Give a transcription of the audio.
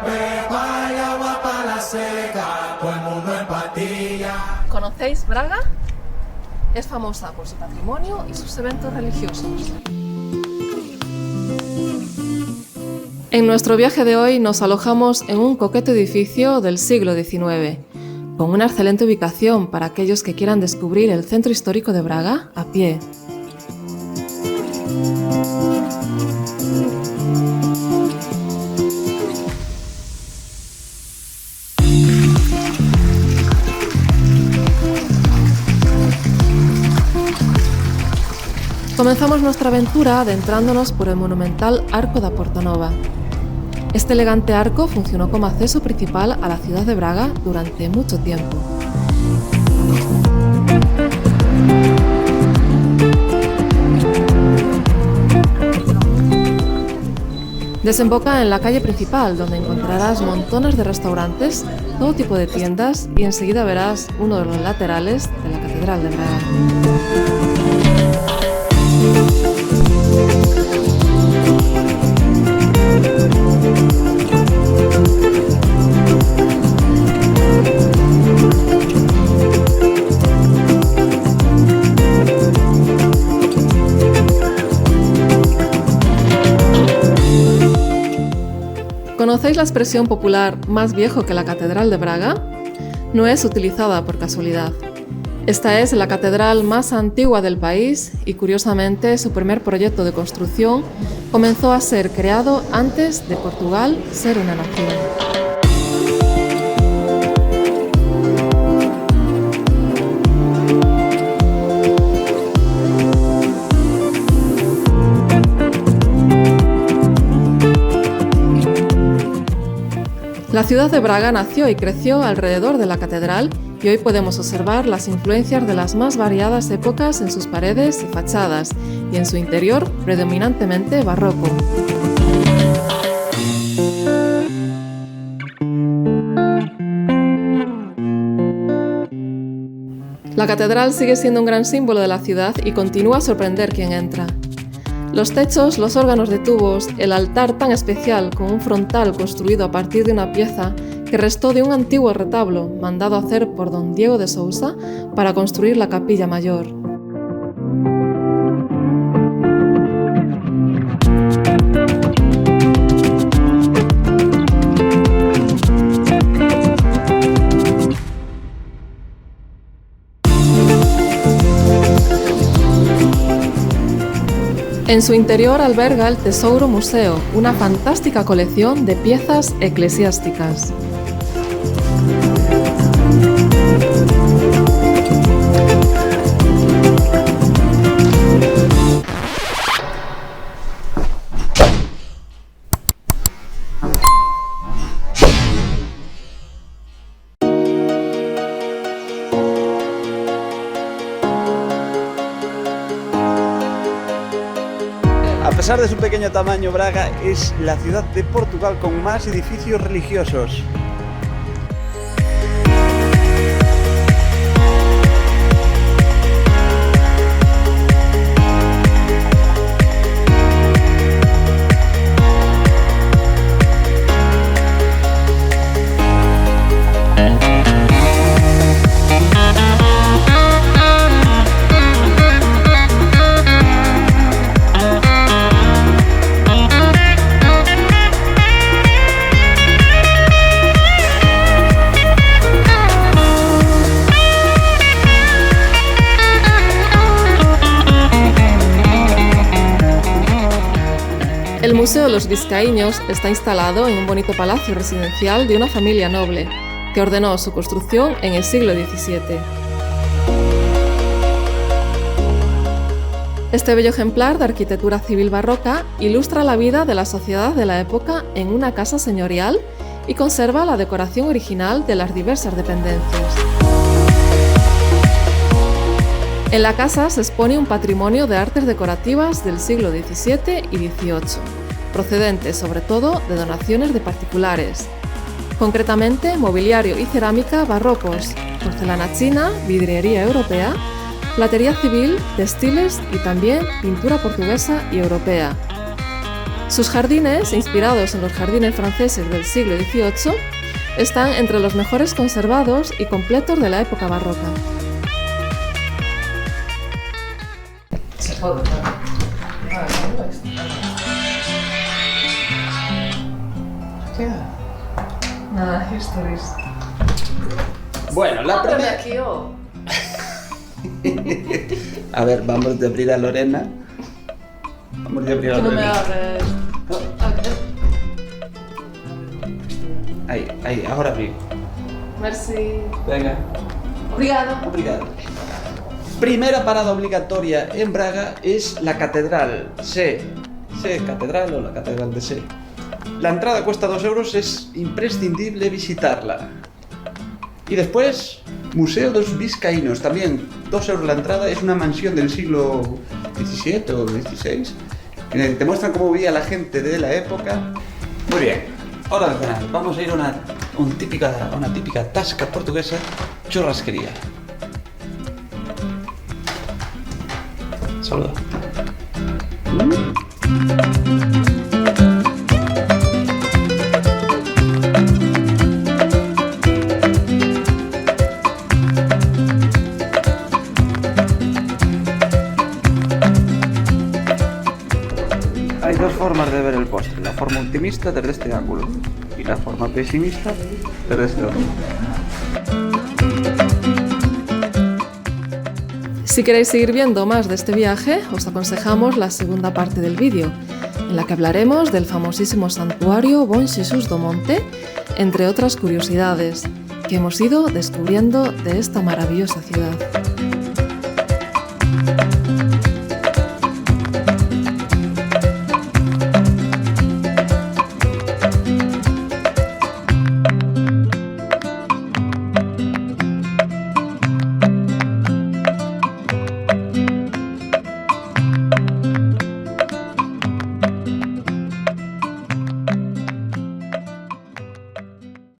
Beba y agua para la seca, todo el mundo en patilla. ¿Conocéis Braga? Es famosa por su patrimonio y sus eventos religiosos. En nuestro viaje de hoy nos alojamos en un coqueto edificio del siglo XIX, con una excelente ubicación para aquellos que quieran descubrir el centro histórico de Braga a pie. Comenzamos nuestra aventura adentrándonos por el monumental Arco da Portanova. Este elegante arco funcionó como acceso principal a la ciudad de Braga durante mucho tiempo. Desemboca en la calle principal, donde encontrarás montones de restaurantes, todo tipo de tiendas y enseguida verás uno de los laterales de la Catedral de Braga. ¿Conocéis la expresión popular más viejo que la Catedral de Braga? No es utilizada por casualidad. Esta es la catedral más antigua del país y, curiosamente, su primer proyecto de construcción comenzó a ser creado antes de Portugal ser una nación. La ciudad de Braga nació y creció alrededor de la catedral y hoy podemos observar las influencias de las más variadas épocas en sus paredes y fachadas y en su interior predominantemente barroco. La catedral sigue siendo un gran símbolo de la ciudad y continúa a sorprender quien entra. Los techos, los órganos de tubos, el altar tan especial con un frontal construido a partir de una pieza que restó de un antiguo retablo mandado a hacer por don Diego de Sousa para construir la capilla mayor. En su interior alberga el Tesouro Museo, una fantástica colección de piezas eclesiásticas. A pesar de su pequeño tamaño, Braga es la ciudad de Portugal con más edificios religiosos. El Museo de los Vizcaíños está instalado en un bonito palacio residencial de una familia noble, que ordenó su construcción en el siglo XVII. Este bello ejemplar de arquitectura civil barroca ilustra la vida de la sociedad de la época en una casa señorial y conserva la decoración original de las diversas dependencias. En la casa se expone un patrimonio de artes decorativas del siglo XVII y XVIII, procedentes sobre todo de donaciones de particulares, concretamente mobiliario y cerámica barrocos, porcelana china, vidriería europea, platería civil, textiles y también pintura portuguesa y europea. Sus jardines, inspirados en los jardines franceses del siglo XVIII, están entre los mejores conservados y completos de la época barroca. Nada, historias. Bueno, la primera... A ver, vamos a abrir a Lorena. Vamos a abrir a Que no me Lorena. abres. Ahí, ahora abrí. Merci. Venga. Obrigada. Obrigado. Primera parada obligatoria en Braga es la Catedral Sé Catedral o la Catedral de Sé. La entrada cuesta 2 euros, es imprescindible visitarla. Y después, Museo dos Vizcaínos, también 2 euros la entrada, es una mansión del siglo XVII o XVI. Te muestran cómo vivía la gente de la época. Muy bien, hora de cenar. Vamos a ir a una típica tasca portuguesa, churrasquería. Saluda. Hay dos formas de ver el postre, la forma optimista desde este ángulo y la forma pesimista desde este otro. Si queréis seguir viendo más de este viaje, os aconsejamos la segunda parte del vídeo, en la que hablaremos del famosísimo santuario Bom Jesus do Monte, entre otras curiosidades que hemos ido descubriendo de esta maravillosa ciudad.